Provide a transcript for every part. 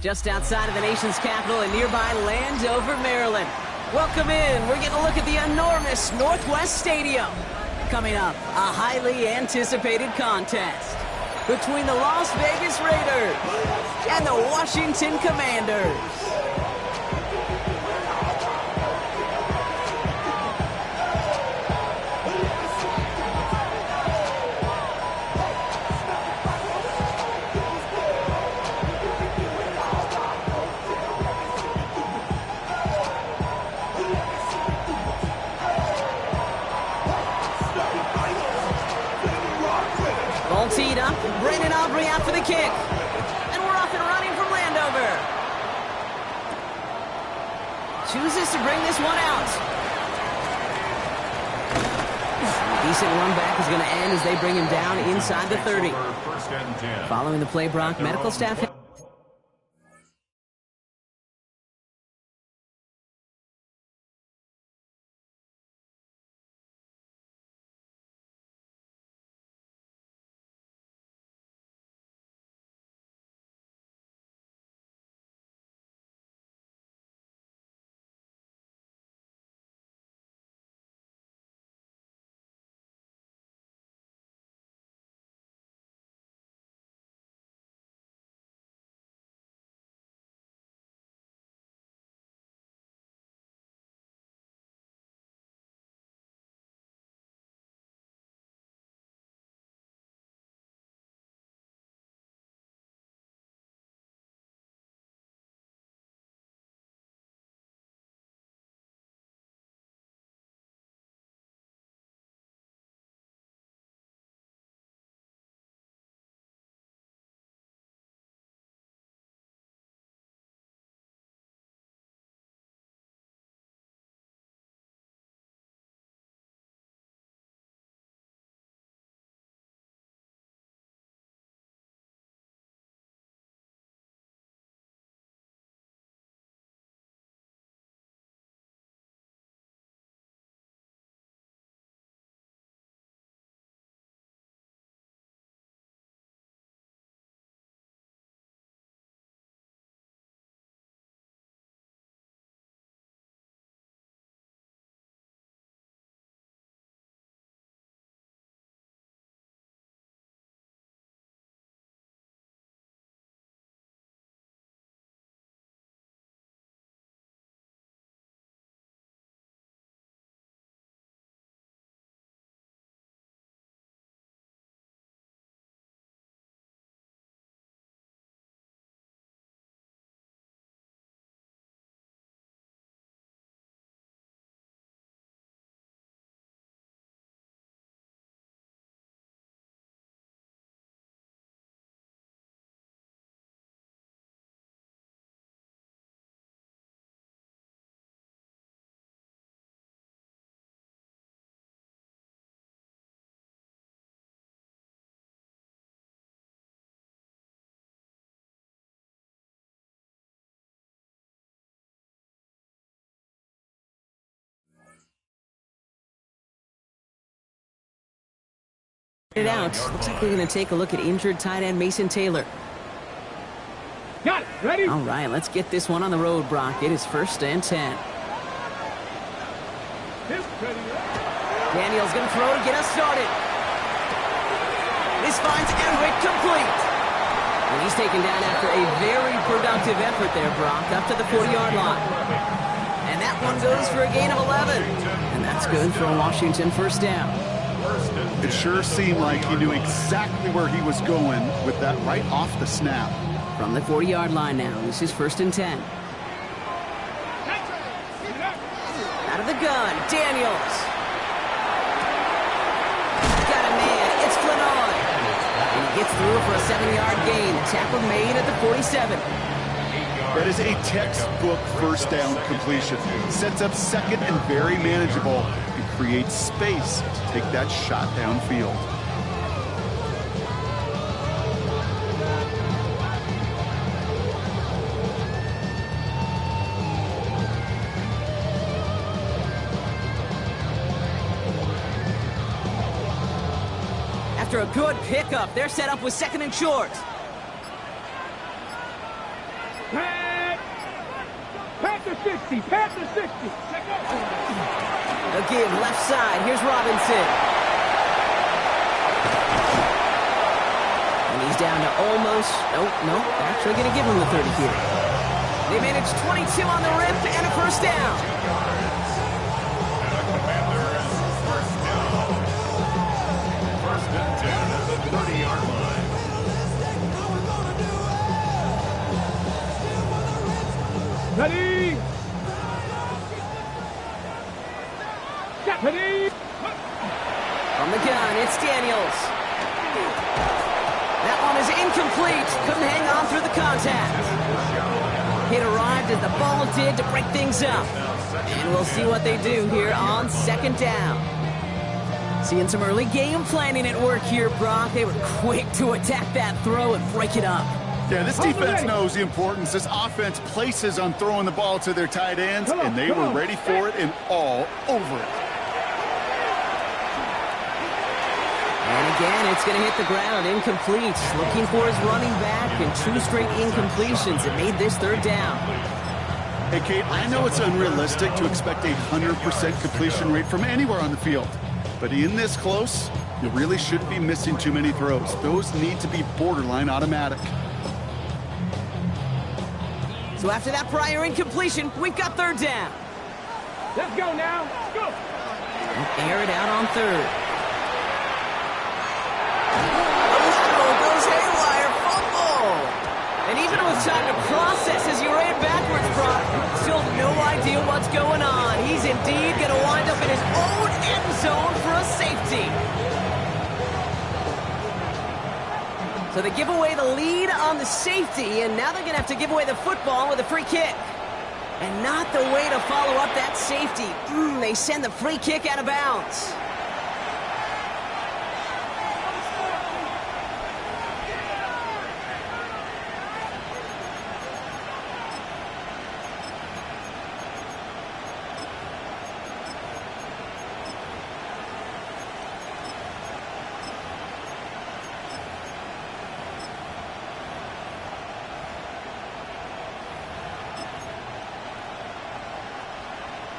Just outside of the nation's capital in nearby Landover, Maryland. Welcome in. We're getting a look at the enormous Northwest Stadium. Coming up, a highly anticipated contest between the Las Vegas Raiders and the Washington Commanders. Ball teed up, Brandon Aubrey out for the kick. And we're off and running from Landover. Chooses to bring this one out. Decent run back is going to end as they bring him down inside the 30. Following the play, Brock, medical staff... it out. Looks like we're going to take a look at injured tight end Mason Taylor. Got it. Ready? All right, let's get this one on the road, Brock. It is 1st and 10. Daniel's going to throw to get us started. This finds Eric complete. And he's taken down after a very productive effort there, Brock, up to the 40-yard line. And that one goes for a gain of 11. And that's good for a Washington first down. It sure seemed like he knew exactly where he was going with that right off the snap. From the 40-yard line now, this is 1st and 10. Out of the gun, Daniels. Got a man, it's Flanoy. And he gets through for a 7-yard gain. Tackle made at the 47. That is a textbook first down completion. Sets up second and very manageable. Creates space to take that shot downfield. a good pickup. They're set up with 2nd and short. Pass to 60. Pass to 60. A give left side. Here's Robinson. And he's down to almost... No, actually going to give him the 30 here. They managed 22 on the rip and a first down. First and 10 at the 30-yard line. Ready. Ready. From the gun, it's Daniels. That one is incomplete. Couldn't hang on through the contact. Hit arrived as the ball did to break things up. And we'll see what they do here on 2nd down. Seeing some early game planning at work here, Brock. They were quick to attack that throw and break it up. Yeah, this defense knows the importance this offense places on throwing the ball to their tight ends, and they were ready for it and all over it. And again, it's going to hit the ground, incomplete. Looking for his running back, and 2 straight incompletions. It made this 3rd down. Hey, Kate, I know it's unrealistic to expect a 100% completion rate from anywhere on the field. But in this close, you really shouldn't be missing too many throws. Those need to be borderline automatic. So after that prior incompletion, we've got 3rd down. Let's go now. Let's go. Air it out on 3rd. Goes haywire, fumble. And even with time to process as you ran backwards, Brock, still no idea what's going on. He's indeed going to wind up in his own end zone for a safety. So they give away the lead on the safety, and now they're going to have to give away the football with a free kick. And not the way to follow up that safety. They send the free kick out of bounds.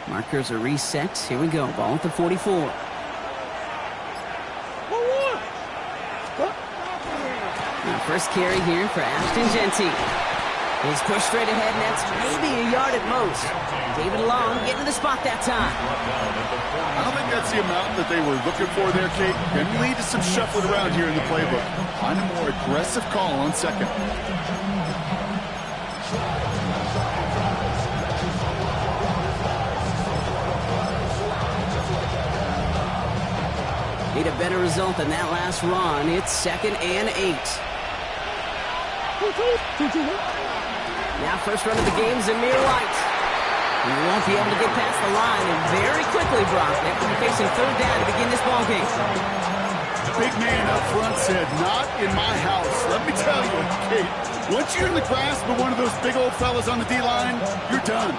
Markers are reset. Here we go. Ball at the 44. Now first carry here for Ashton Genty. He's pushed straight ahead, and that's maybe a yard at most. David Long getting to the spot that time. I don't think that's the amount that they were looking for there, Kate. Can lead to some shuffling around here in the playbook. Find a more aggressive call on 2nd. Need a better result than that last run. It's 2nd and 8. Now first run of the game, Zamir White. He won't be able to get past the line, and very quickly, Brock, they're going to be facing 3rd down to begin this ballgame. The big man up front said, "Not in my house." Let me tell you, Kate, once you're in the grasp of one of those big old fellas on the D-line, you're done.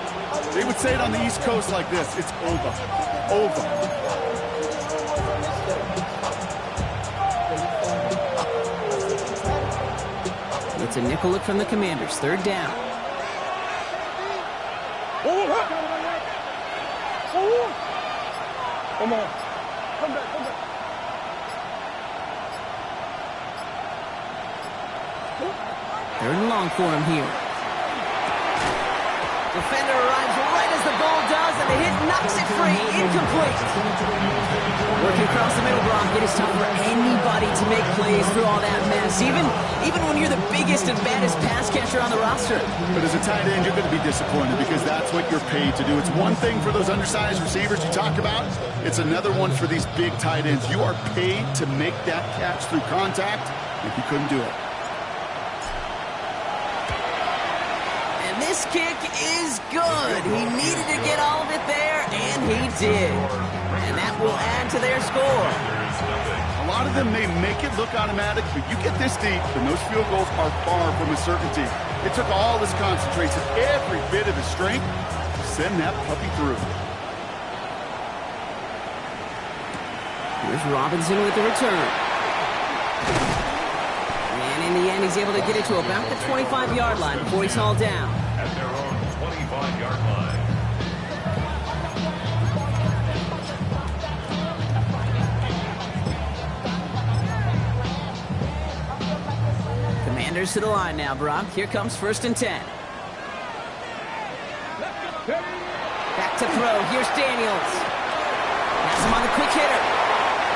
They would say it on the East Coast like this: it's over. Over. It's a nickel look from the Commanders. 3rd down. Come on. Come back. 3rd and long for him here. Defender arrives right as the ball does, and the hit knocks it free. Incomplete. Working across the middle, Brock. It is tough for anybody to make plays through all that mess, even when you're the biggest and baddest pass catcher on the roster. But as a tight end, you're going to be disappointed because that's what you're paid to do. It's one thing for those undersized receivers you talk about. It's another one for these big tight ends. You are paid to make that catch through contact, if you couldn't do it. This kick is good. He needed to get all of it there, and he did. And that will add to their score. A lot of them may make it look automatic, but you get this deep, and those field goals are far from a certainty. It took all his concentration, every bit of his strength, to send that puppy through. Here's Robinson with the return. and he's able to get it to about the 25-yard line before he's hauled down. At their own 25-yard line. Commanders to the line now, Brock. Here comes 1st and 10. Back to throw. Here's Daniels. Has him on the quick hitter.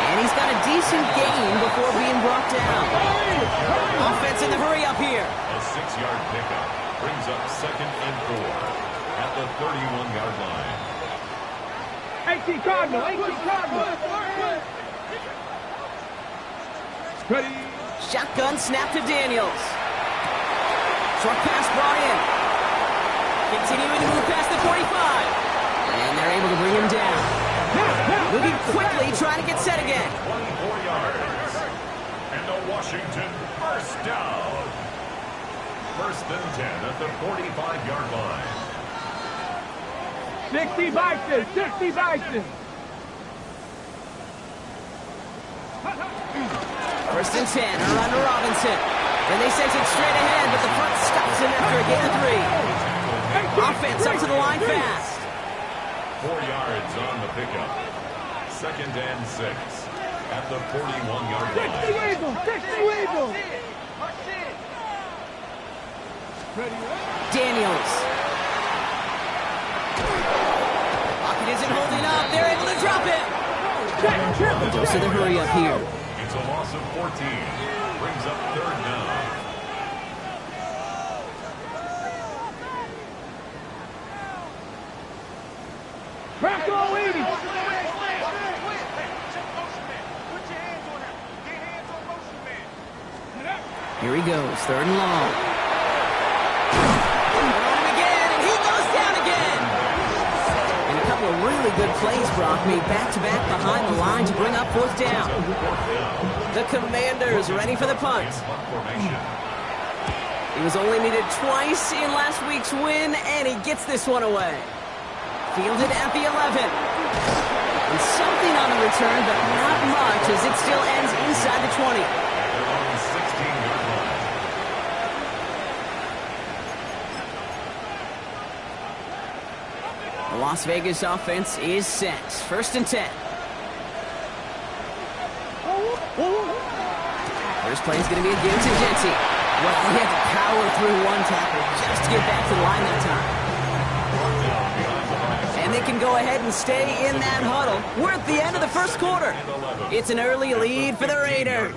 And he's got a decent gain before being brought down. Offense in the hurry up here. A 6-yard pickup brings up 2nd and 4 at the 31-yard line. 18 Cardinal, 18 Cardinal. Ready. Shotgun snap to Daniels. Short pass brought in. Continuing to move past the 45. And they're able to bring him down. Moving quickly, trying to get set again. 24 yards. And the Washington first down. 1st and 10 at the 45-yard line. 60 Bison, 60 Bison. 1st and 10, around to Robinson. And they sense it straight ahead, but the front stops him after a gain of 3. Offense up to the line fast. 4 yards on the pickup. 2nd and 6 at the 41-yard 60 line. Weasel, 60 Weasel. Daniels. Pocket isn't holding up. They're able to drop it. Goes to the hurry up here. It's a loss of 14. Brings up 3rd down. Crack all 80. Here he goes, 3rd and long. Again, and he goes down again. And a couple of really good plays, Brock, made back-to-back behind the line to bring up 4th down. The Commanders ready for the punt. He was only needed twice in last week's win, and he gets this one away. Fielded at the 11. And something on the return, but not much, as it still ends inside the 20. The Las Vegas offense is set. 1st and 10. First play is going to be a give to Jenty. Well, he had to power through one tackle just to get back to the line that time. And they can go ahead and stay in that huddle. We're at the end of the 1st quarter. It's an early lead for the Raiders.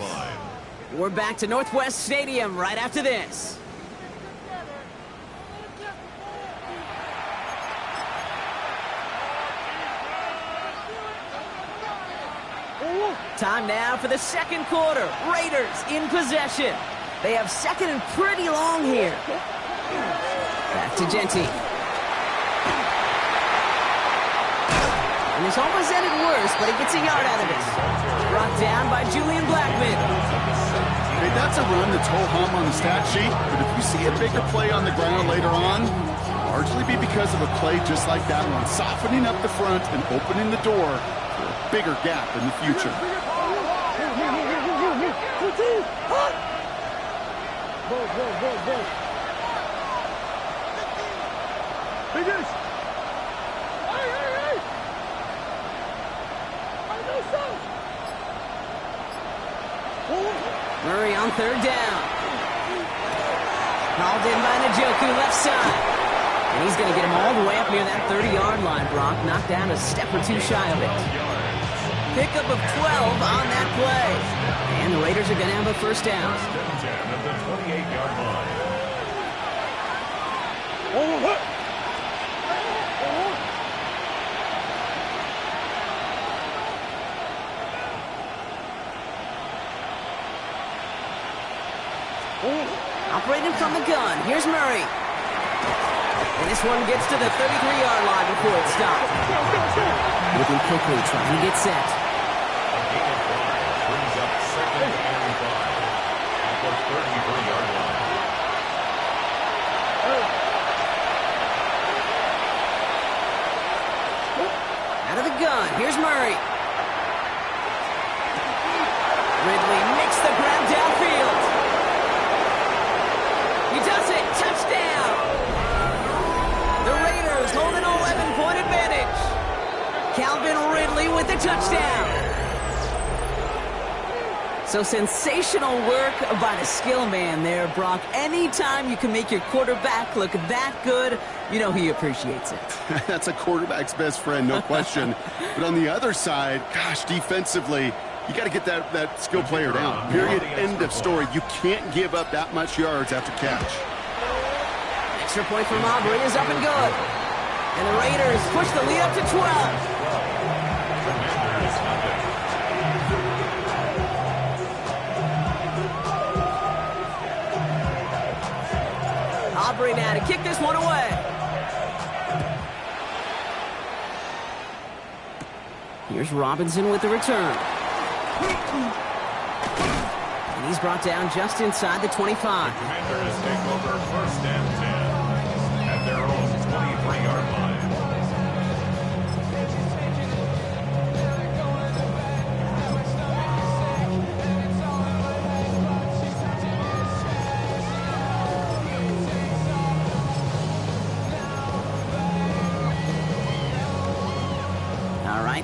We're back to Northwest Stadium right after this. Time now for the 2nd quarter. Raiders in possession. They have 2nd and pretty long here. Back to Jenty. And this almost ended worse, but he gets a yard out of this. Brought down by Julian Blackman. Hey, that's a run that's ho-hum on the stat sheet, but if you see a bigger play on the ground later on, largely be because of a play just like that one, softening up the front and opening the door for a bigger gap in the future. Finish. Murray on 3rd down. Called in by Njoku, left side. And he's going to get him all the way up near that 30-yard line, Brock. Knocked down a step or two shy of it. Pickup of 12 on that play. And the Raiders are going to have a 1st down. At the 28-yard line. Operating from the gun. Here's Murray. And this one gets to the 33-yard line before it stopped. Looking quickly, trying to get set. Brings up 2nd and 5 at the 33-yard line. Out of the gun. Here's Murray. Ridley makes the grab downfield. touchdown! The Raiders hold an 11-point advantage. Calvin Ridley with the touchdown. So sensational work by the skill man there, Brock. Anytime you can make your quarterback look that good, you know he appreciates it. That's a quarterback's best friend, no question. But on the other side, gosh, defensively, you got to get that skill player down. Period. End of story. You can't give up that much yards after catch. Extra point from Aubrey is up and good. And the Raiders push the lead up to 12. Aubrey now to kick this one away. Here's Robinson with the return. And he's brought down just inside the 25. The Commanders take over 1st and 10 at their own 23-yard line.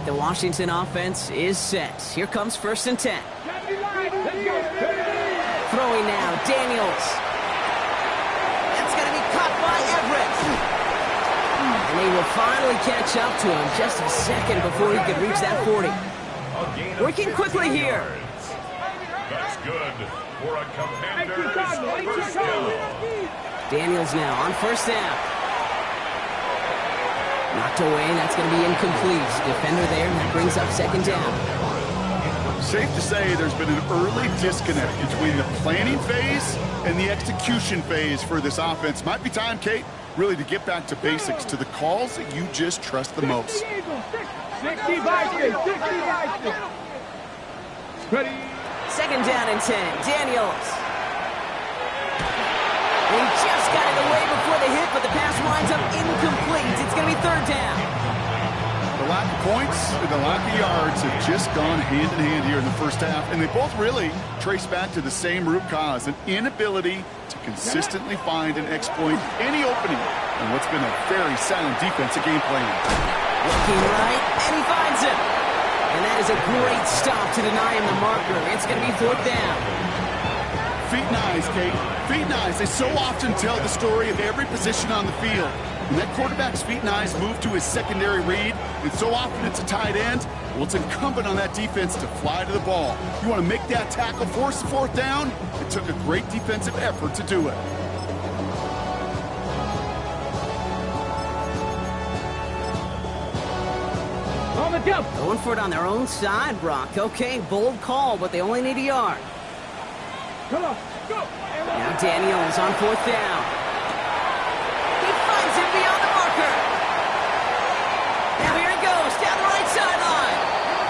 The Washington offense is set. Here comes 1st and 10. Throwing now, Daniels. That's going to be caught by Everett. And he will finally catch up to him just a second before he could reach that 40. Working quickly here. That's good for a Commanders first down. Daniels now on 1st down. Knocked away, that's going to be incomplete. Defender there, and that brings up 2nd down. Safe to say there's been an early disconnect between the planning phase and the execution phase for this offense. Might be time, Kate, really to get back to basics, to the calls that you just trust the most. 60 Vikings, 60 Vikings. Ready. 2nd down and 10, Daniels. He just got it away before the hit, but the pass winds up incomplete. It's going to be 3rd down. The lack of points and the lack of yards have just gone hand in hand here in the first half, and they both really trace back to the same root cause, an inability to consistently find and exploit any opening in what's been a very sound defensive game plan. Looking right, and he finds him. And that is a great stop to deny him the marker. It's going to be 4th down. Feet and eyes, Kate. Feet and eyes. They so often tell the story of every position on the field. When that quarterback's feet and eyes move to his secondary read, and so often it's a tight end, well, it's incumbent on that defense to fly to the ball. You want to make that tackle, force the 4th down? It took a great defensive effort to do it. On the jump. Going for it on their own side, Brock. Okay, bold call, but they only need a yard. Come on, go. Now Daniels on 4th down. He finds him beyond the marker. Now here he goes, down the right sideline.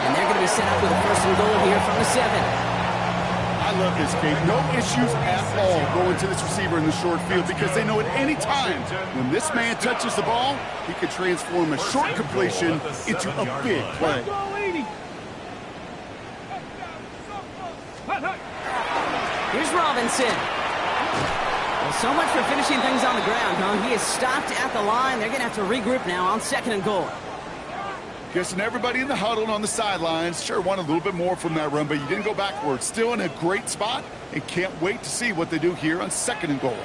And they're going to be set up with a 1st and goal here from the 7. I love this, Kate. No issues at all going to this receiver in the short field because they know at any time when this man touches the ball, he can transform a short completion into a big play. Here's Robinson. Well, so much for finishing things on the ground, huh? He is stopped at the line. They're going to have to regroup now on 2nd and goal. Guessing everybody in the huddle on the sidelines sure wanted a little bit more from that run, but you didn't go backwards. Still in a great spot and can't wait to see what they do here on 2nd and goal.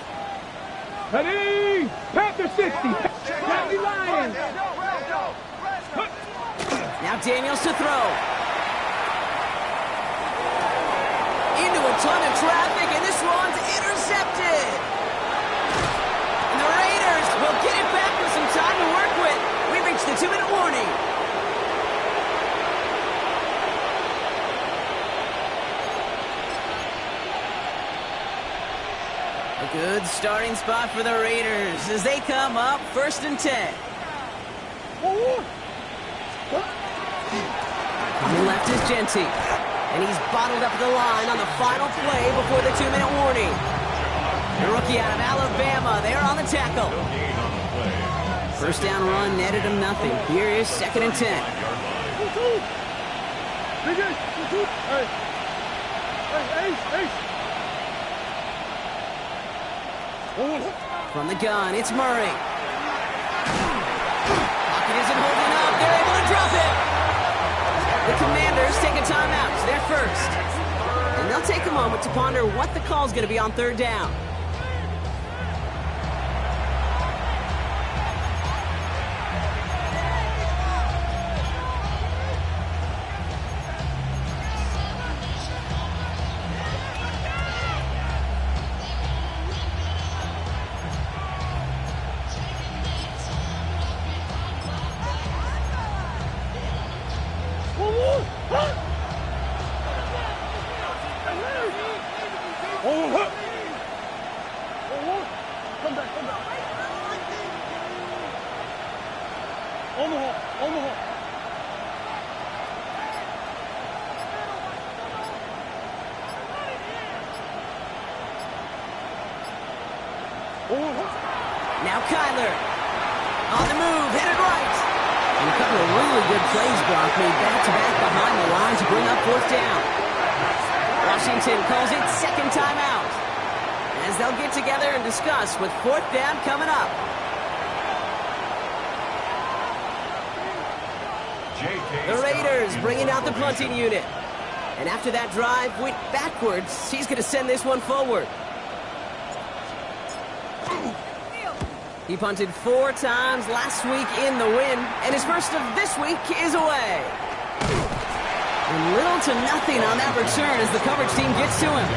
Ready. Panther 60. County Lions. Now Daniels to throw. Into a ton of traffic, and this one's intercepted. And the Raiders will get it back with some time to work with. We reached the 2-minute warning. A good starting spot for the Raiders as they come up 1st and 10. On the left is Genty. And he's bottled up the line on the final play before the 2-minute warning. The rookie out of Alabama, they're on the tackle. 1st down run netted him nothing. Here is 2nd and 10. From the gun, it's Murray. Pocket isn't holding up. They're able to drop it. The Commanders take a timeout. It's their first. And they'll take a moment to ponder what the call's going to be on third down. Now Kyler. On the move, headed right. And a couple of really good plays, Brock, made back-to-back behind the line to bring up fourth down. Washington calls it second timeout, as they'll get together and discuss with fourth down coming up. The Raiders bringing out the punting unit. And after that drive went backwards, he's going to send this one forward. He punted 4 times last week in the win, and his first of this week is away. And little to nothing on that return as the coverage team gets to him.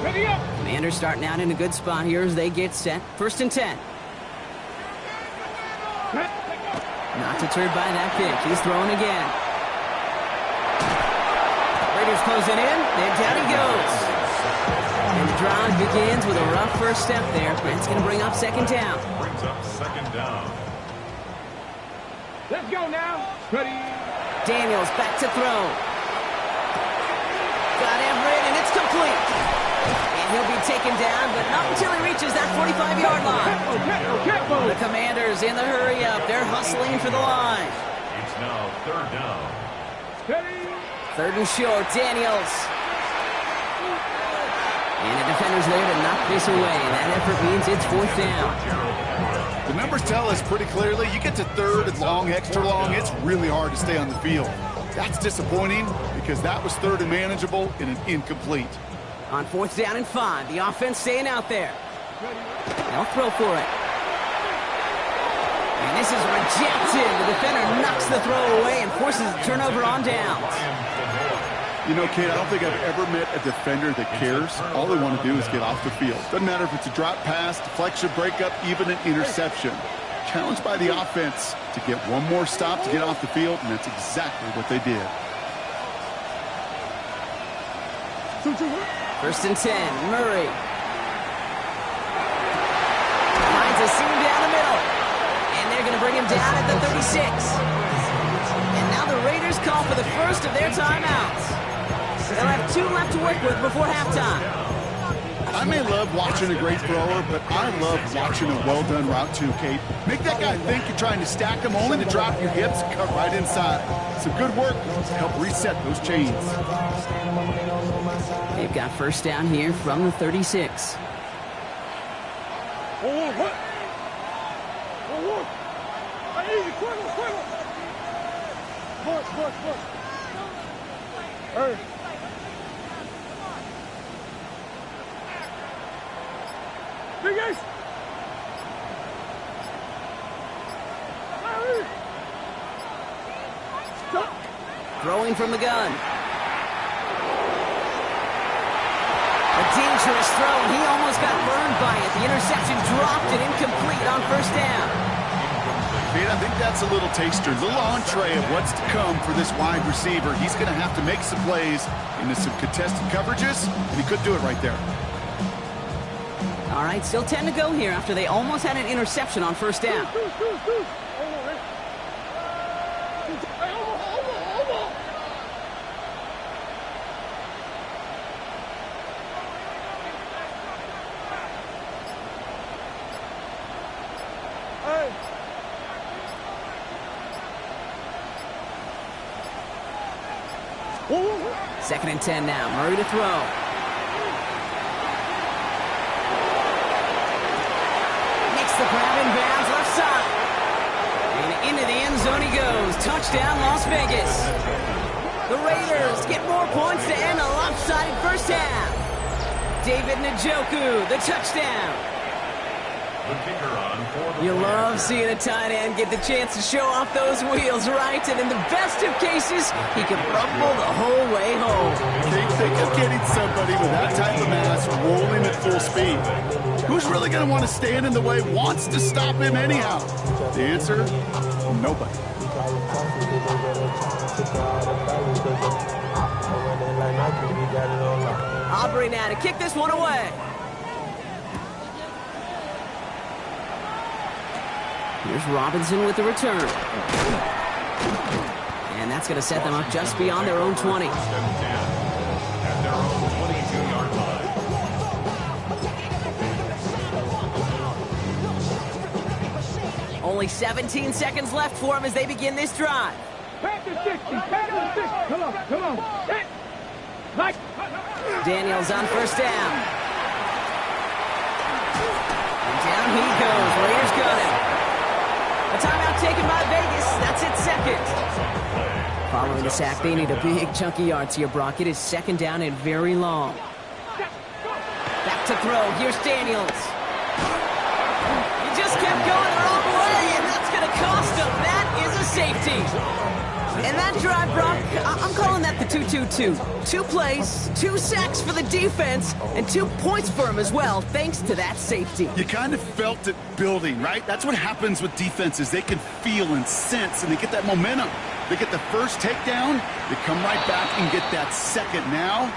Ready up. Commanders starting out in a good spot here as they get set. First and 10. Not deterred by that pick. He's throwing again. Raiders closing in, and down he goes. And the drive begins with a rough first step there. Brent's going to bring up second down. Brings up second down. Let's go now. Ready. Daniels back to throw. Got Everett, and it's complete. And he'll be taken down, but not until he reaches that 45-yard line. The Commanders in the hurry-up. They're hustling for the line. It's now third down. Ready. Third and short, Daniels. And the defender's there to knock this away. That effort means it's fourth down. The numbers tell us pretty clearly, you get to third and long, extra long, it's really hard to stay on the field. That's disappointing because that was third and manageable in an incomplete. On fourth down and 5, the offense staying out there. They'll throw for it. And this is rejected. The defender knocks the throw away and forces a turnover on downs. You know, Kate, I don't think I've ever met a defender that cares. All they want to do is get off the field. Doesn't matter if it's a drop pass, deflection, breakup, even an interception. Challenged by the offense to get one more stop to get off the field, and that's exactly what they did. First and 10, Murray. Finds a seam down the middle. And they're going to bring him down at the 36. And now the Raiders call for the first of their timeouts. They'll have 2 left to work with before halftime. I may love watching a great thrower, but I love watching a well-done route too, Kate. Make that guy think you're trying to stack him only to drop your hips and cut right inside. Some good work to help reset those chains. They've got first down here from the 36. Throwing from the gun. A dangerous throw, and he almost got burned by it. The interception dropped it incomplete on first down. Kate, I think that's a little taster, a little entree of what's to come for this wide receiver. He's going to have to make some plays into some contested coverages, and he could do it right there. All right, still 10 to go here after they almost had an interception on first down. Second and 10 now. Murray to throw. Makes the grab in bounds left side. And into the end zone he goes. Touchdown, Las Vegas. The Raiders get more points to end a lopsided first half. David Njoku, the touchdown. The kicker on for the You love seeing a tight end get the chance to show off those wheels, right? And in the best of cases, he can rumble the whole way home. Think of getting somebody with that type of mass rolling at full speed. Who's really going to want to stand in the way, wants to stop him anyhow? The answer, nobody. Aubrey now to kick this one away. Here's Robinson with the return. And that's going to set them up just beyond their own 20. at their own 22-yard line. Only 17 seconds left for them as they begin this drive. Back to 60. Back to 60. Come on. Come on. Hit. Mike. Daniels on first down. And down he goes. Raiders got him. A timeout taken by Vegas. That's its second. Following the sack, they need a big chunky yards here, Brock. It is second down and very long. Back to throw. Here's Daniels. He just kept going the wrong way, and that's going to cost him. That is a safety. And that drive, Brock, I'm calling that the 2-2-2. 2 plays, 2 sacks for the defense, and 2 points for him as well, thanks to that safety. You kind of felt it building, right? That's what happens with defenses. They can feel and sense, and they get that momentum. They get the first takedown, they come right back and get that second. Now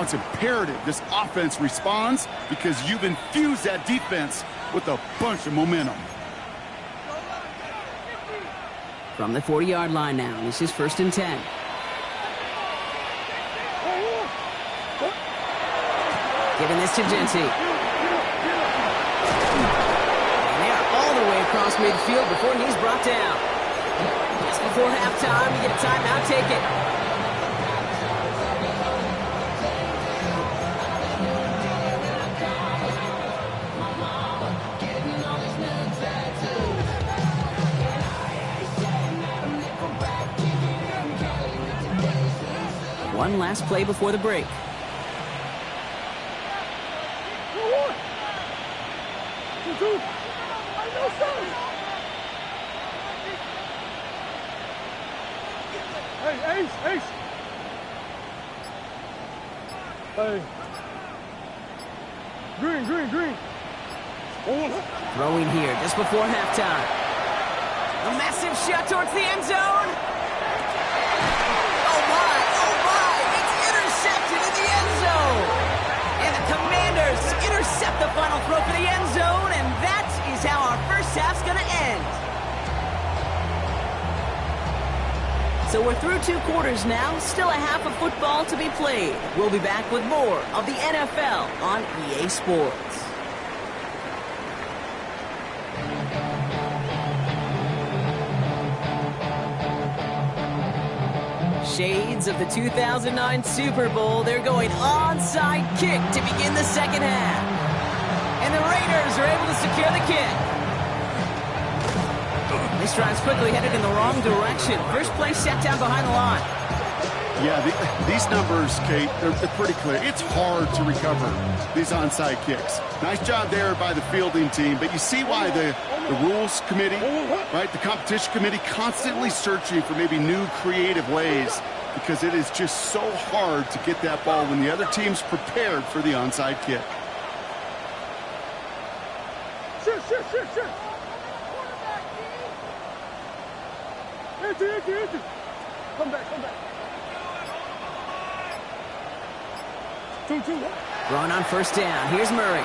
it's imperative this offense responds because you've infused that defense with a bunch of momentum. From the 40-yard line now, this is first and 10. Giving this to Genty. And they're all the way across midfield before he's brought down. Just before halftime, you get a timeout, take it. One last play before the break. Hey, Ace, Ace. Hey. Green, green, green. Throwing here just before halftime. A massive shot towards the end zone. Oh my, it's intercepted in the end zone. And the Commanders intercept the final throw for the end zone, and that is how our first half's going to end. So we're through 2 quarters now, still a half of football to be played. We'll be back with more of the NFL on EA Sports. Shades of the 2009 Super Bowl. They're going onside kick to begin the second half. And the Raiders are able to secure the kick. This drive's quickly headed in the wrong direction. First play set down behind the line. Yeah, these numbers, Kate, they're pretty clear. It's hard to recover these onside kicks. Nice job there by the fielding team, but you see why the rules committee, right, the competition committee constantly searching for maybe new creative ways because it is just so hard to get that ball when the other team's prepared for the onside kick. Shoot. Enter. Come back. 2-2. Throwing on first down. Here's Murray.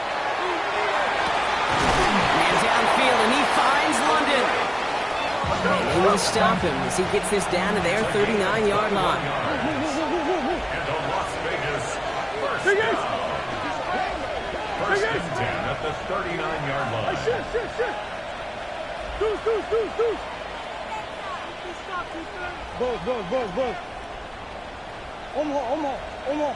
Man downfield, and he finds London. And they will stop him as he gets this down to their 39-yard line. And the Las Vegas first down. First and 10 at the 39-yard line. Shit. Deuce. Both. 어머. 아이, 어머.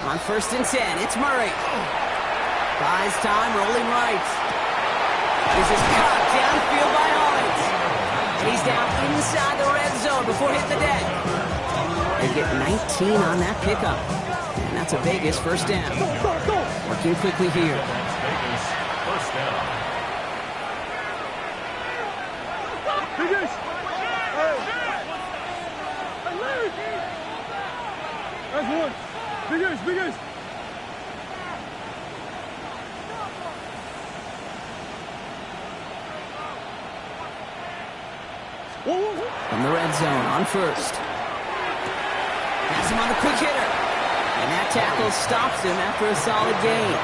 On 1st and 10, it's Murray. Buys time, rolling right. This is caught downfield by Hollins. And he's down inside the red zone before hitting the deck. They get 19 on that pickup. And that's a Vegas first down. Working quickly here. Vegas first down. Vegas! That's one. Vegas! From the red zone on 1st. Pass him on the quick hitter. And that tackle stops him after a solid gain.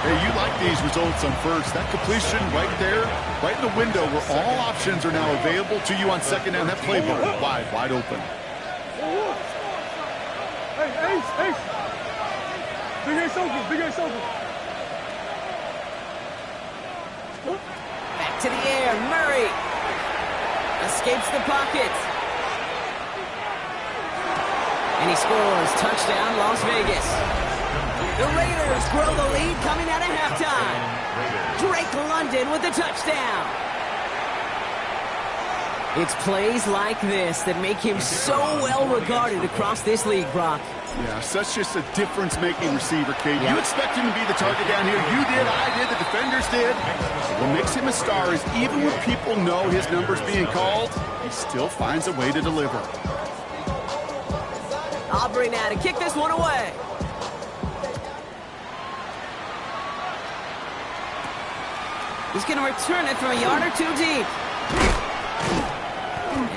Hey, you like these results on 1st. That completion right there, right in the window where all options are now available to you on 2nd down. That playbook wide open. Hey, Ace! Big Ace open. Back to the air, Murray. Escapes the pocket. And he scores. Touchdown, Las Vegas. The Raiders grow the lead coming out of halftime. Drake London with the touchdown. It's plays like this that make him so well regarded across this league, Brock. Yeah, such just a difference-making receiver, Kate. You expect him to be the target down here. You did, I did, the defenders did. What makes him a star is even when people know his number's being called, he still finds a way to deliver. Aubrey now to kick this one away. He's going to return it from a yard or two deep.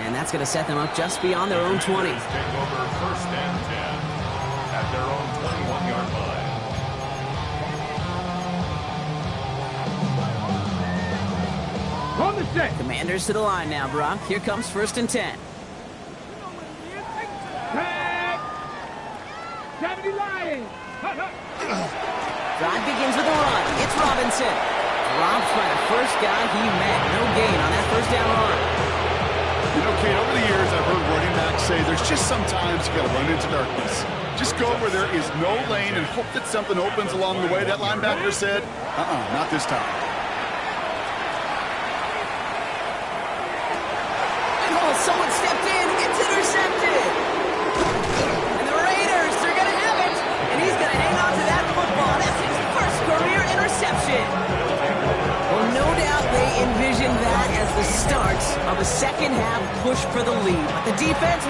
And that's going to set them up just beyond their own 20. Take over 1st and 10 at their own 21-yard line. On the set. Commanders to the line now, Brock. Here comes 1st and 10. Tag. 70 Lions. Drive begins with a run. It's Robinson. Drops by the first guy he met. No gain on that 1st down run. You know, Kate, over the years, I've heard running backs say there's just sometimes you got to run into darkness. Just go where there is no lane and hope that something opens along the way. That linebacker said, not this time. Oh, someone stepped in. It's intercepted. And the Raiders, they're going to have it. And he's going to hang on to that football. That's his first career interception. Well, no doubt they envisioned that as the start of a second-half push for the lead. But the defense,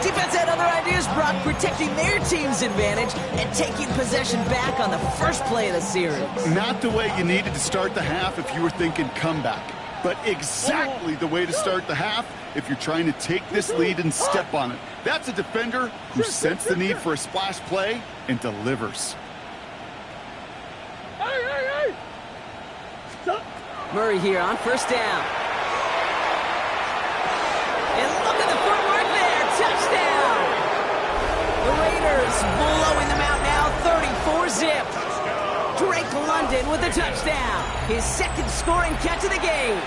defense had other ideas, Brock, protecting their team's advantage and taking possession back on the first play of the series. Not the way you needed to start the half if you were thinking comeback, but exactly the way to start the half if you're trying to take this lead and step on it. That's a defender who sensed the need for a splash play and delivers. Hey. Stop. Murray here on 1st down. And look at the footwork there. Touchdown. The Raiders blowing them out now, 34-zip. Drake London with the touchdown. His 2nd scoring catch of the game.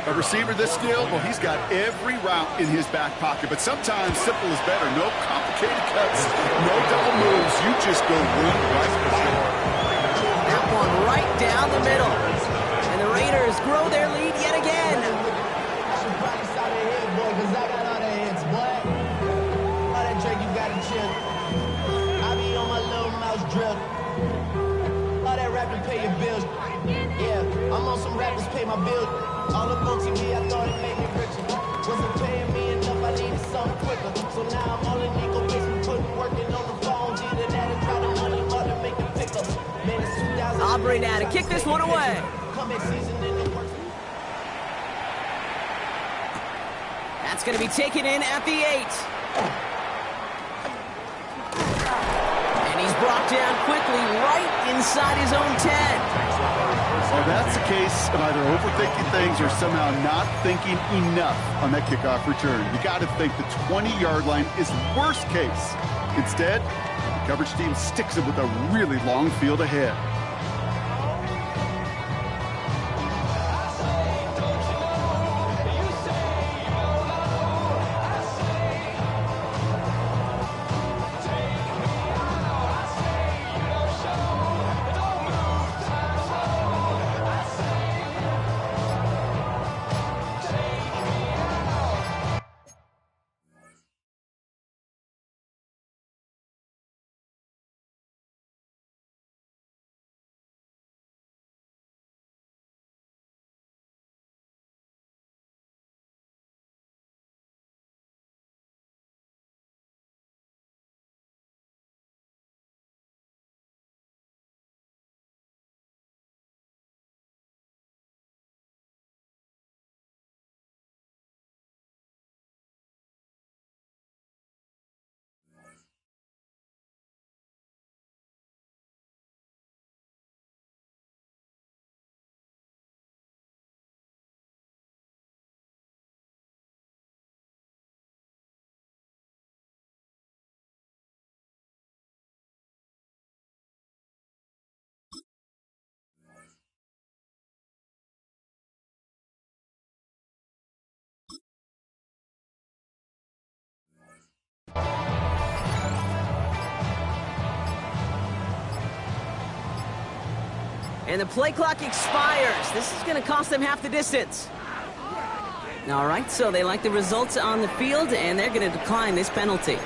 A receiver this skilled, well, he's got every route in his back pocket, but sometimes simple is better. No complicated cuts, no double moves. You just go right by it. That one right down the middle. And the Raiders grow their lead yet again. I should probably start a hit, boy, because I got all the hits, boy. All that Drake, you gotta chill. I be on my little mouse drill. All that rapping, pay your bills. Yeah, I'm on some rappers, pay my bills. All up on TV, I thought it made me richer. Wasn't paying me enough, I needed something quicker. So now I'm all in Nico basement, putting working on the phone. G to that and try to money, mother, make it pick up. Man, it's 2000. Aubrey now to kick this one away. That's going to be taken in at the 8. And he's brought down quickly right inside his own 10. Well, that's the case of either overthinking things or somehow not thinking enough on that kickoff return. You got to think the 20-yard line is worst case. Instead, you Coverage team sticks it with a really long field ahead. And the play clock expires. This is going to cost them half the distance. All right, so they like the results on the field, and they're going to decline this penalty.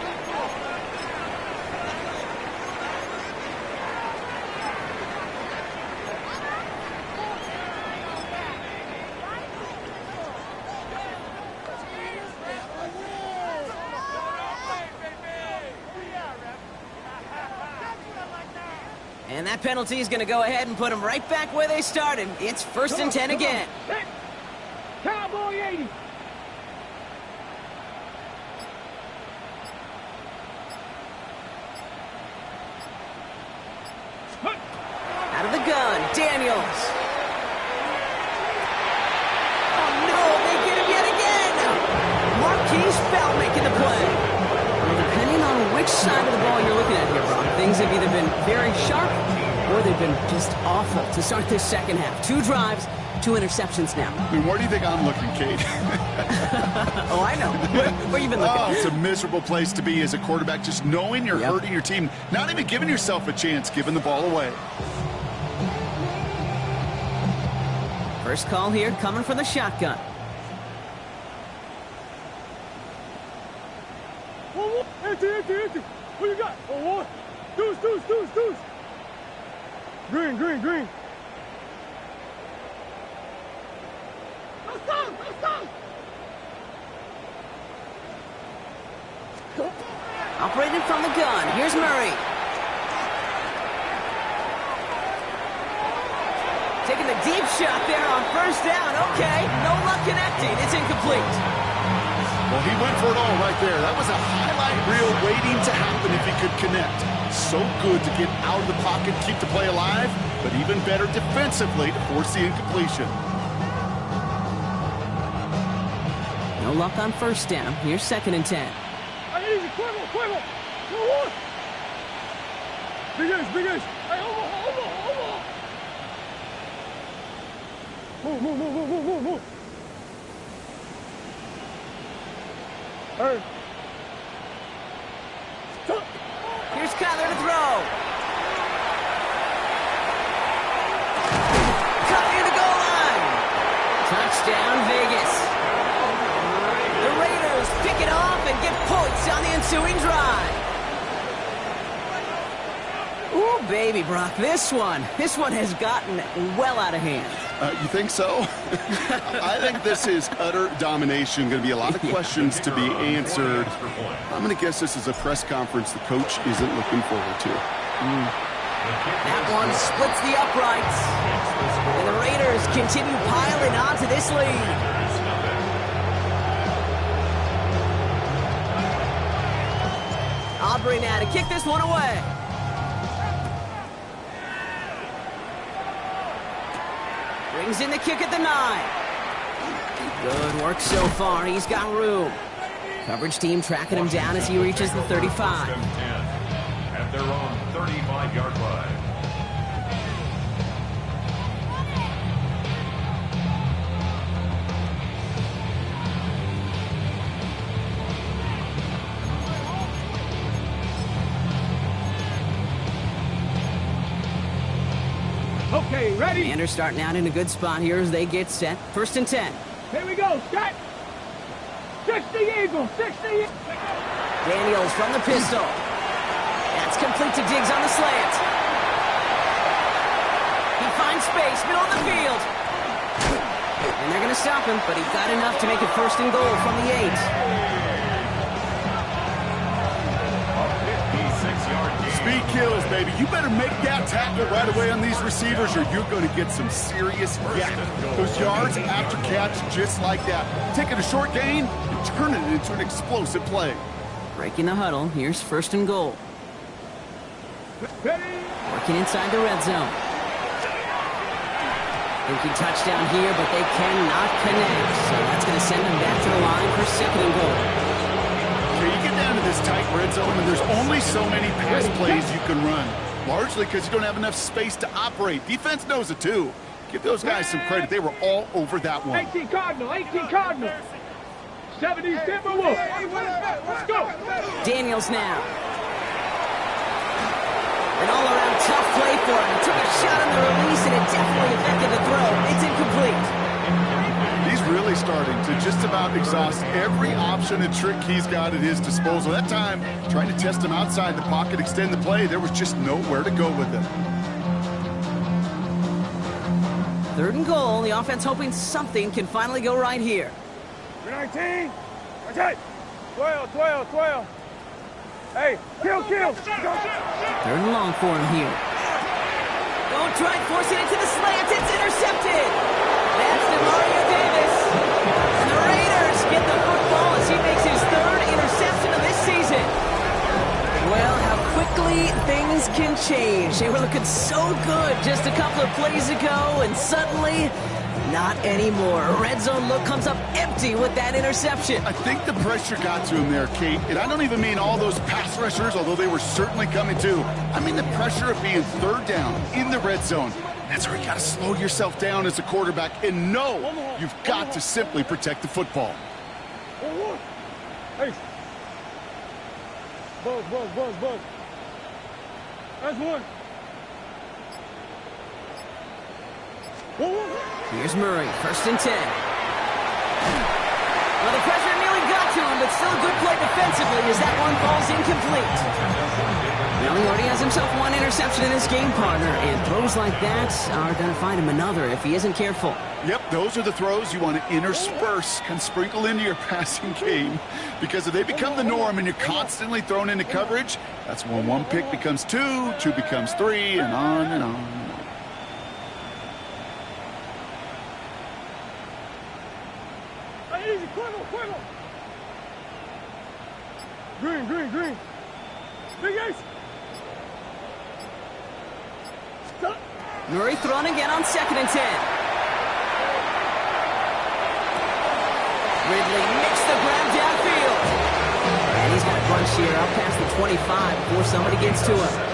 And that penalty is going to go ahead and put them right back where they started. It's 1st and 10 again. Cowboy 80. Out of the gun, Daniels. Oh, no, they get him yet again. Marquise Bell making the play. Well, depending on which side of the ball you're looking at here, Brock, things have either been very sharp or they've been just awful to start this second half. 2 drives, 2 interceptions now. I mean, where do you think I'm looking, Kate? Oh, I know. Where you been looking? Oh, it's a miserable place to be as a quarterback, just knowing you're hurting your team, not even giving yourself a chance, giving the ball away. First call here, coming for the shotgun. Empty. What you got? Oh, deuce. Green. Let's go. Operating from the gun. Here's Murray. Taking the deep shot there on 1st down. Okay, no luck connecting. It's incomplete. Well, he went for it all right there. That was a highlight reel waiting to happen if he could connect. So good to get out of the pocket, keep the play alive, but even better defensively to force the incompletion. No luck on 1st down. Here's 2nd and 10. Easy, Cuervo. Big Ace. Hey, Move. Hey. Stop. Here's Kyler to throw. Cut near the goal line. Touchdown, Vegas. The Raiders pick it off and get points on the ensuing drive. Ooh, baby, Brock, this one has gotten well out of hand. You think so? I think this is utter domination. Going to be a lot of questions to be answered. I'm going to guess this is a press conference the coach isn't looking forward to. That one splits the uprights. And the Raiders continue piling onto this lead. Aubrey now to kick this one away. Brings in the kick at the 9. Good work so far. He's got room. Coverage team tracking him down as he reaches the 35. their own 35-yard line. Okay, ready? Commanders starting out in a good spot here as they get set. 1st and 10. Here we go, set. 60 Eagles, 60 Eagles. Daniels from the pistol. That's complete to Diggs on the slant. He finds space, middle of the field. And they're going to stop him, but he got enough to make it 1st and goal from the 8. Speed killers, baby. You better make that tackle right away on these receivers or you're going to get some serious yak. Those yards after catch just like that. Taking a short gain and turning it into an explosive play. Breaking the huddle. Here's 1st and goal. Ready? Working inside the red zone. Thinking touchdown here, but they cannot connect. So that's going to send them back to the line for 2nd and goal. Okay, you get down to this tight red zone and there's only so many pass plays you can run. Largely because you don't have enough space to operate. Defense knows it too. Give those guys some credit. They were all over that one. 18 Cardinal, 18 Cardinal. 70s Timberwolves. Let's go. Daniels now. An all-around tough play for him. He took a shot on the release, and it definitely affected the throw. It's incomplete. He's really starting to just about exhaust every option and trick he's got at his disposal. That time, trying to test him outside the pocket, extend the play, there was just nowhere to go with it. 3rd and goal. The offense hoping something can finally go right here. 19. Okay. 12. Hey, kill. 3rd and long for him here. Don't try forcing it to the slant. It's intercepted. That's Mario Davis. And the Raiders get the football as he makes his 3rd interception of this season. Well, how quickly things can change. They were looking so good just a couple of plays ago, and suddenly, not anymore. Red zone look comes up empty with that interception. I think the pressure got to him there, Kate. And I don't even mean all those pass rushers, although they were certainly coming too. I mean the pressure of being 3rd down in the red zone. That's where you got to slow yourself down as a quarterback and know you've got to simply protect the football. Hey. Buzz. That's one. Here's Murray, 1st and 10. Well, the pressure nearly got to him, but still a good play defensively as that one falls incomplete. Well, he already has himself 1 interception in his game, partner, and throws like that are going to find him another if he isn't careful. Yep, those are the throws you want to intersperse and sprinkle into your passing game. Because if they become the norm and you're constantly thrown into coverage, that's when 1 pick becomes 2, 2 becomes 3, and on and on and on. Easy, Quibble. Green. Big Ace. Stop. Murray thrown again on 2nd and 10. Ridley makes the grab downfield. And he's got a bunch here out past the 25 before somebody gets to him.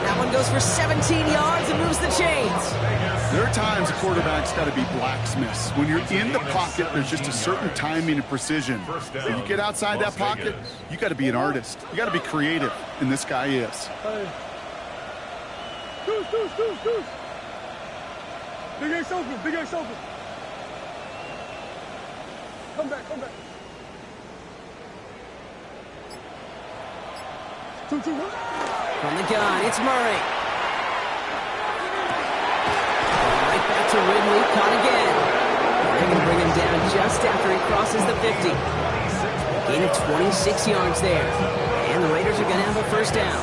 That one goes for 17 yards and moves the chains. There are times a quarterback's got to be blacksmiths. When you're in the pocket, there's just a certain timing and precision. When you get outside that pocket, you got to be an artist. You got to be creative, and this guy is. Hey. Deuce. Big Ace open. Come back. 2-1. From the gun, it's Murray. Right back to Ridley, caught again. They're going to bring him down just after he crosses the 50. Gain of 26 yards there. And the Raiders are going to have a 1st down.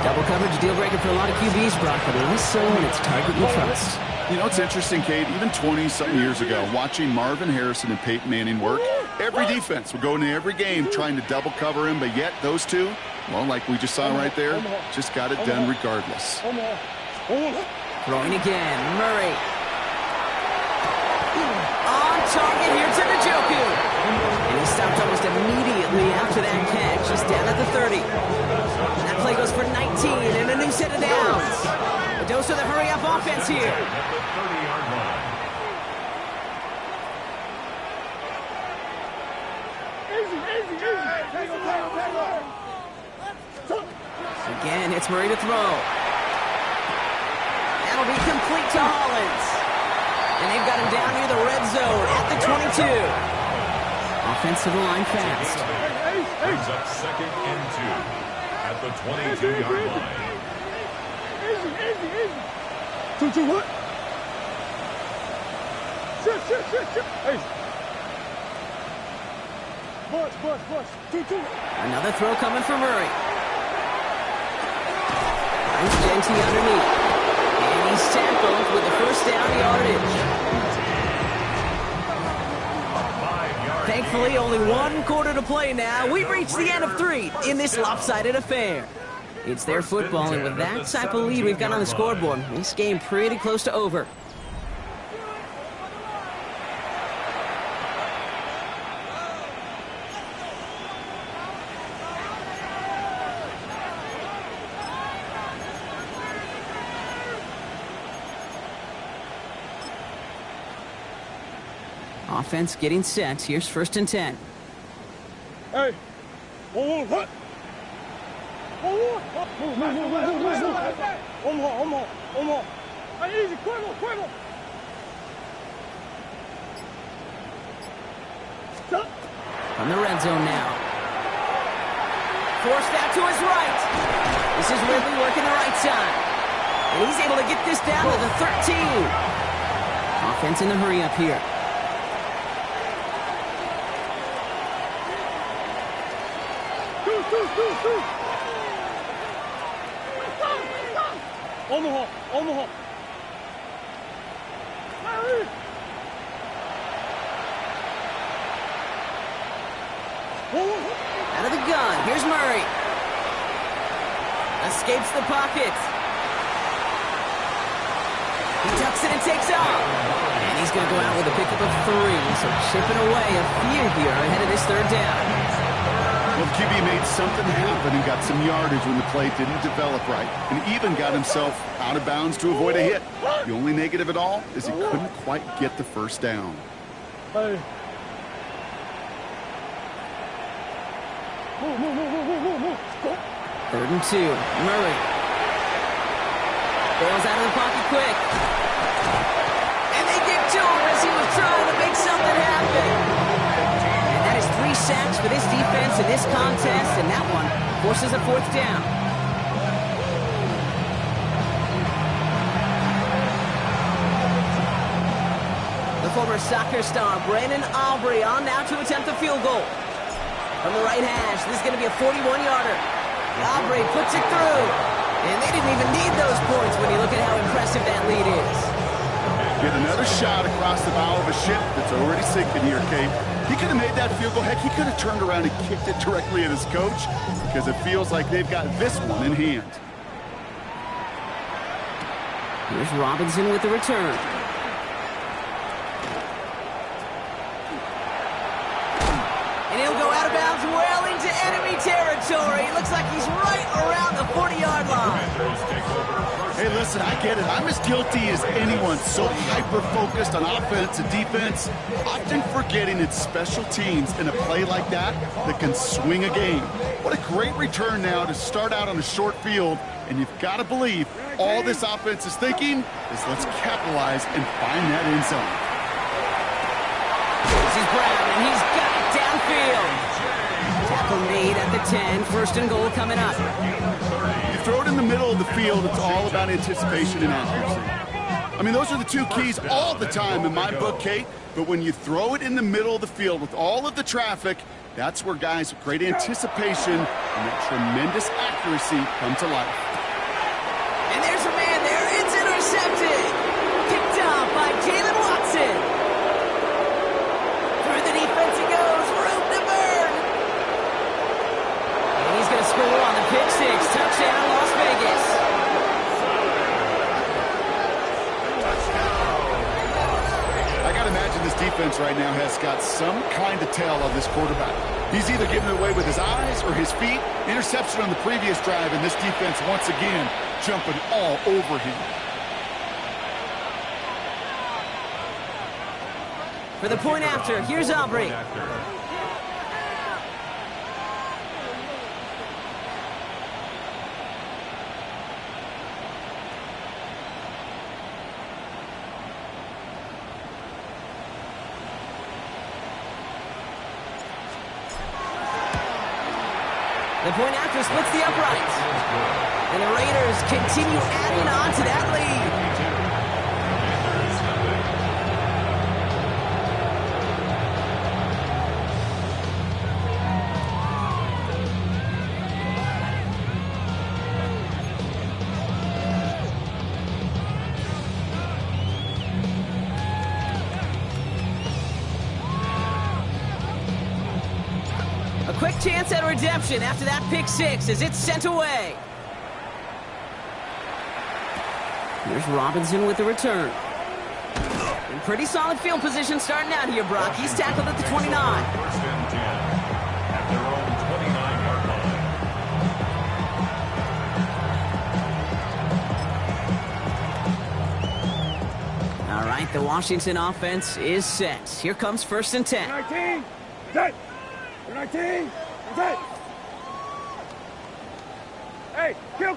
Double coverage deal breaker for a lot of QBs, Brock, but less so when it's target you trust. You know, it's interesting, Kate, even 20-something years ago, watching Marvin Harrison and Peyton Manning work, every defense would go into every game trying to double cover him, but yet those two, well, like we just saw right there, just got it done regardless. Throwing again, Murray. On target here to Njoku. And he stopped almost immediately after that catch. He's down at the 30. That play goes for 19 and a new set of downs. A dose of the hurry-up offense here. At the 30-yard line. Again, it's Murray to throw. That'll be complete to Hollins. And they've got him down near the red zone at the 22. Offensive line fast. Brings up 2nd and 2 at the 22-yard line. Easy. What? Shit. Hey. Bus. 2. Another throw coming for Murray. Finds Genty underneath. And he's tackled with the first down yardage. Thankfully, only one quarter to play now. We've reached the end of 3 in this lopsided affair. It's their football, and with that type of lead we've got on the scoreboard, this game pretty close to over. Offense getting set. Here's 1st and 10. Hey. What? Move. Omar. Hey, easy. Quick. From the red zone now. Forced out to his right. This is Ridley working the right side. And he's able to get this down to the 13. Offense in the hurry up here. Omaha. Out of the gun. Here's Murray. Escapes the pocket. He tucks it and takes off. And he's going to go out with a pickup of 3. So chipping away a few here ahead of this 3rd down. Well, QB made something happen and got some yardage when the play didn't develop right, and even got himself out of bounds to avoid a hit. The only negative at all is he couldn't quite get the first down. Hey. Move. 3rd and 2. Murray. Bails out of the pocket quick. And they get to him as he was trying to make something happen. And that is 3 sacks for this defense in this contest, and that one forces a 4th down. The former soccer star Brandon Aubrey on now to attempt a field goal. From the right hash, this is going to be a 41-yarder. Aubrey puts it through. And they didn't even need those points when you look at how impressive that lead is. Get another shot across the bow of a ship that's already sinking here, Kate. He could have made that field goal. Heck, he could have turned around and kicked it directly at his coach, because it feels like they've got this one in hand. Here's Robinson with the return. And he'll go out of bounds well into enemy territory. It looks like he's right around the 40-yard line. Hey, listen, I get it. I'm as guilty as anyone. So hyper-focused on offense and defense, often forgetting it's special teams in a play like that can swing a game. What a great return now to start out on a short field, and you've got to believe all this offense is thinking is let's capitalize and find that end zone. This is Brown, and he's got it downfield. Tackle made at the 10. 1st and goal coming up. You throw it in the middle of the field, it's all about anticipation and accuracy. I mean, those are the 2 keys all the time in my book, Kate. But when you throw it in the middle of the field with all of the traffic, that's where guys with great anticipation and that tremendous accuracy come to life. And there's a man there. It's intercepted. Picked up by Jalen Watson. Through the defense he goes. Room to burn. And he's going to score on the pick 6. Touchdown, Las Vegas. I got to imagine this defense right now has got some kind of tail on this quarterback. He's either giving it away with his eyes or his feet. Interception on the previous drive, and this defense once again jumping all over him. For the point after, here's Aubrey. The point after splits the uprights. And the Raiders continue adding on to that lead. Quick chance at redemption after that pick six as it's sent away. Here's Robinson with the return. In pretty solid field position starting out here, Brock. He's tackled at the 29. First and 10 at their own 29-yard line. All right, the Washington offense is set. Here comes first and 10. 19, set. 19, set. Hey, kill.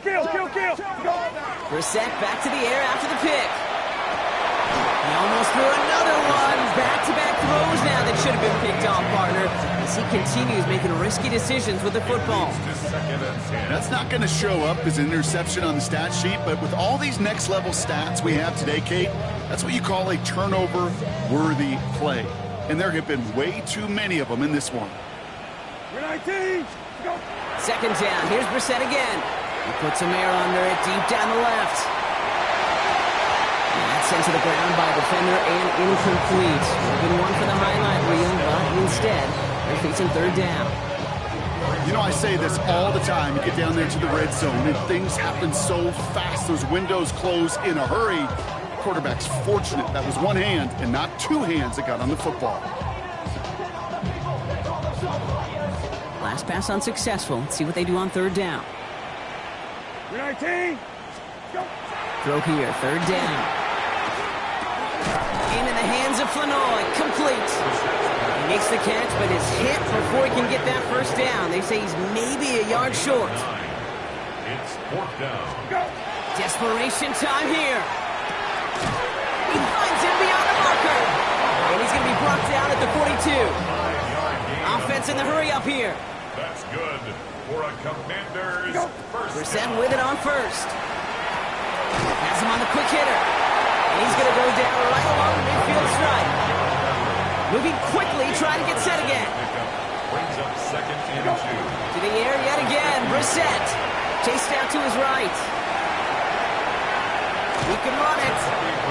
Brissett back to the air after the pick. He almost threw another one. Back-to-back throws now that should have been picked off, partner, as he continues making risky decisions with the football. That's not going to show up as an interception on the stat sheet, but with all these next-level stats we have today, Kate, that's what you call a turnover-worthy play. And there have been way too many of them in this one. 19, go. Second down. Here's Brissett again. He puts some air under it deep down the left. And that's sent to the ground by a defender and incomplete. Would have been one for the highlight reel, but instead, they're facing third down. You know, I say this all the time. You get down there to the red zone, and things happen so fast. Those windows close in a hurry. The quarterback's fortunate that was one hand and not two hands that got on the football. Last pass unsuccessful. Let's see what they do on third down. 19, go. Throw here, third down. In the hands of Flanoy, complete. He makes the catch, but is hit before he can get that first down. They say he's maybe a yard short. It's fourth down. Go. Desperation time here. He finds him beyond the marker. And he's going to be brought down at the 42. 5-yard gain. Offense in the hurry up here. That's good for a Commander's first Brissett down. with it on first. Has him on the quick hitter. And he's going to go down right along the midfield stripe. Moving quickly, trying to get set again. Brings up second and 2. To the air yet again. Brissett chased out to his right. He can run it.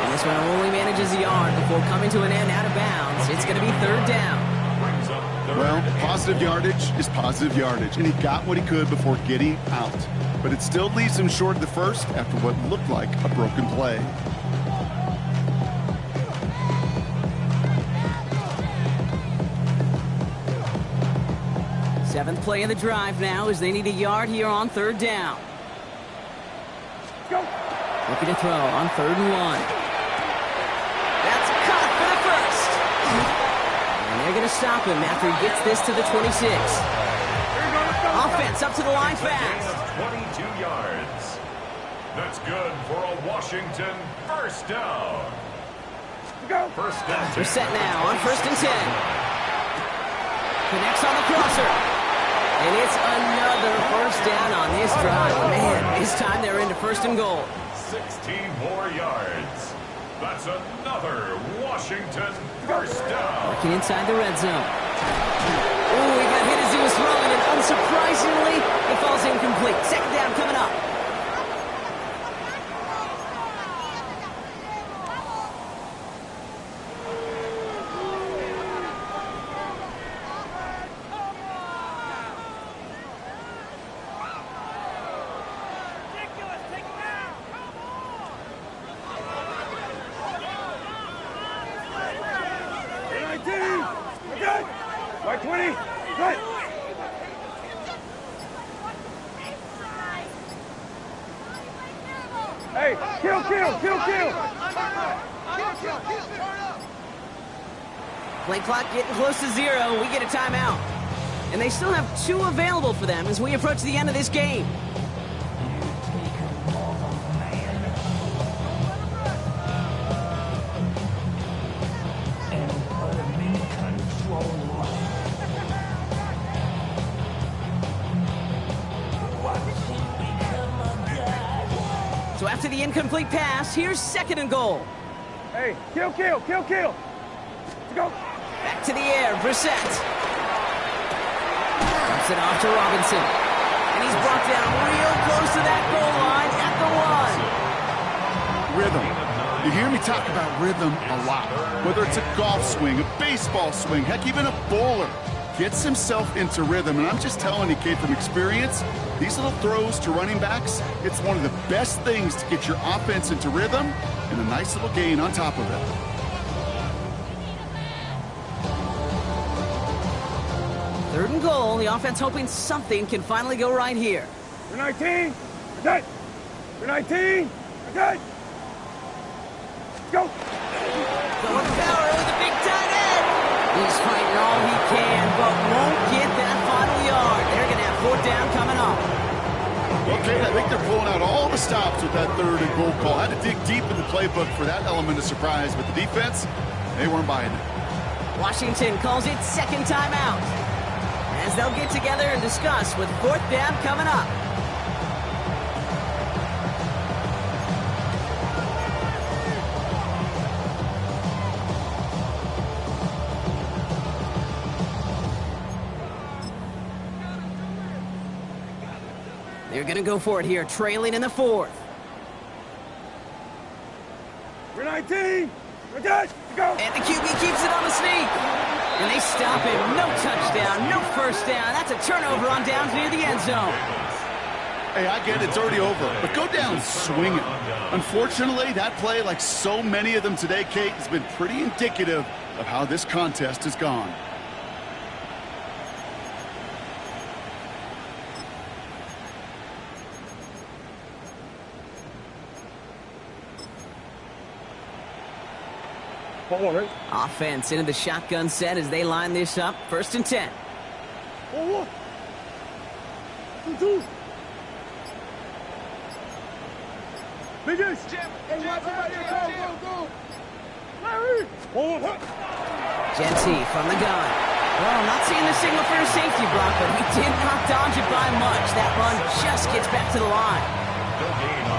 And this one only manages a yard before coming to an end out of bounds. It's going to be third down. Brings up third. Well, positive yardage is positive yardage, and he got what he could before getting out. But it still leaves him short of the first after what looked like a broken play. Seventh play of the drive now as they need a yard here on third down. Go. Looking to throw on third and 1. That's caught for the first. And they're going to stop him after he gets this to the 26. Offense up to the line fast. 22 yards. That's good for a Washington first down. Go. First and 10. They're set now on first and 10. Connects on the crosser. And it's another first down on this drive. Man, this time they're into first and goal. 16 more yards. That's another Washington first down. Working inside the red zone. Oh, he got hit as he was throwing, and unsurprisingly, it falls incomplete. Second down coming up. Right 20. Right. Hey, kill. Play clock getting close to 0. We get a timeout. And they still have 2 available for them as we approach the end of this game. So after the incomplete pass, here's 2nd and goal. Hey, kill. Let's go. Back to the air, Brissett. Dumps it off to Robinson. And he's brought down real close to that goal line at the 1. Rhythm. You hear me talk about rhythm a lot. Whether it's a golf swing, a baseball swing, heck, even a bowler gets himself into rhythm. And I'm just telling you, Kate, from experience, these little throws to running backs, it's one of the best things to get your offense into rhythm and a nice little gain on top of it. Third and goal. The offense hoping something can finally go right here. We're 19. We're 19. Let's go. Going power with a big tight end. He's fighting all he can, but won't get that final yard. They're going to have 4th down coming up. Okay, I think they're pulling out all the stops with that 3rd and goal call. Had to dig deep in the playbook for that element of surprise, but the defense, they weren't buying it. Washington calls it 2nd timeout, as they'll get together and discuss with 4th down coming up. They're going to go for it here, trailing in the 4th. We're 19. We're good. Go. And the QB keeps it on the sneak. And they stop him. No touchdown, no 1st down. That's a turnover on downs near the end zone. Hey, I get it, it's already over, but go down swinging. Unfortunately, that play, like so many of them today, Kate, has been pretty indicative of how this contest has gone. Right? Offense into the shotgun set as they line this up. 1st and 10. 1. 2. Biggest. Hey, watch it right here. Go. Larry. Genty from the gun. Well, not seeing the signal for a safety block, but he did not dodge it by much. That run just gets back to the line.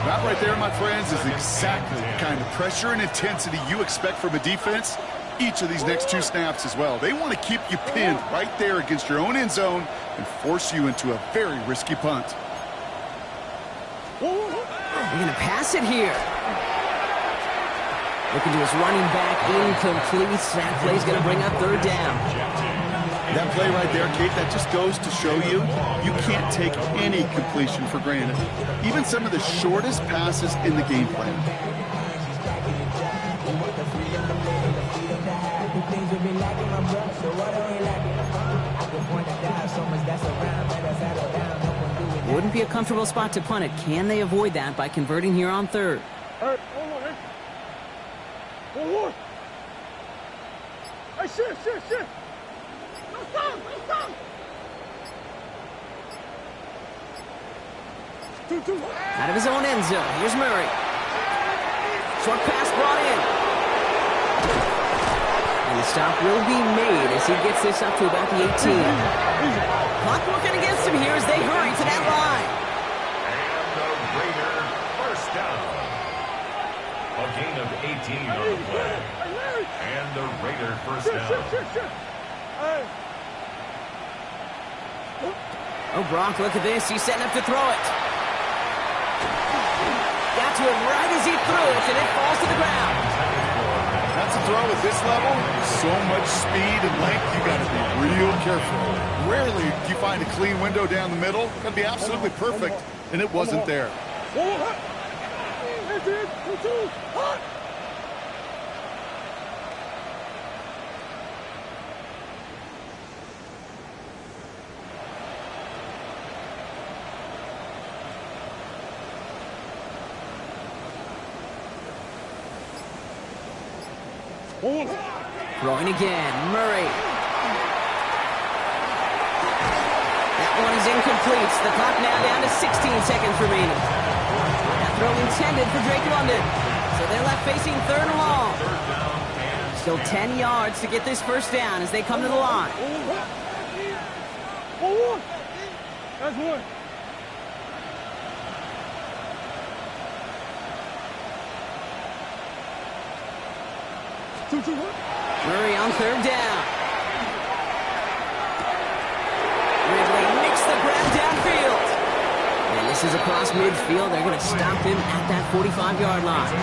That right there, my friends, is exactly the kind of pressure and intensity you expect from a defense each of these next 2 snaps as well. They want to keep you pinned right there against your own end zone and force you into a very risky punt. They're going to pass it here. Looking to his running back, incomplete. That play's going to bring up 3rd down. That play right there, Kate, that just goes to show you can't take any completion for granted. Even some of the shortest passes in the game plan. Wouldn't be a comfortable spot to punt it. Can they avoid that by converting here on 3rd? All right, hold on. Hey, shit. Stop. 2. Out of his own end zone. Here's Murray. Short pass brought in. And the stop will be made as he gets this up to about the 18. Clock working against him here as they hurry to that line. And the Raider 1st down. A gain of 18 on the play. And the Raider 1st down. Oh, Brock, look at this. He's setting up to throw it. Got to him right as he threw it, and it falls to the ground. That's a throw at this level. So much speed and length, you got to be real careful. Rarely do you find a clean window down the middle. It's going to be absolutely perfect, and it wasn't there. Throwing again, Murray. That one is incomplete. The clock now down to 16 seconds remaining. That throw intended for Drake London. So they're left facing third and long. Still 10 yards to get this first down as they come to the line. That's one. Two. Murray on third down. Ridley makes the grab downfield. And this is across midfield. They're going to stop him at that 45-yard line.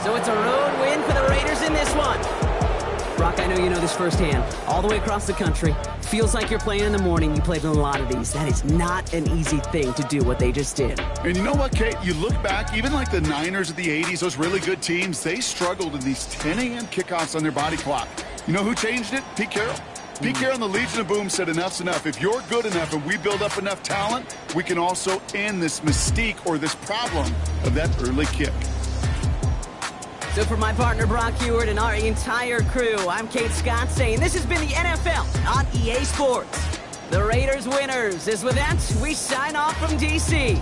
So it's a road win for the Raiders in this one. Brock, I know you know this firsthand. All the way across the country. Feels like you're playing in the morning. You played in a lot of these. That is not an easy thing to do, what they just did. And you know what, Kate? You look back, even like the Niners of the 80s, those really good teams, they struggled in these 10 a.m. kickoffs on their body clock. You know who changed it? Pete Carroll. Pete Carroll and the Legion of Boom said enough's enough. If you're good enough and we build up enough talent, we can also end this mystique or this problem of that early kick. So for my partner Brock Ewart and our entire crew, I'm Kate Scott saying this has been the NFL on EA Sports. The Raiders winners. As with that, we sign off from D.C.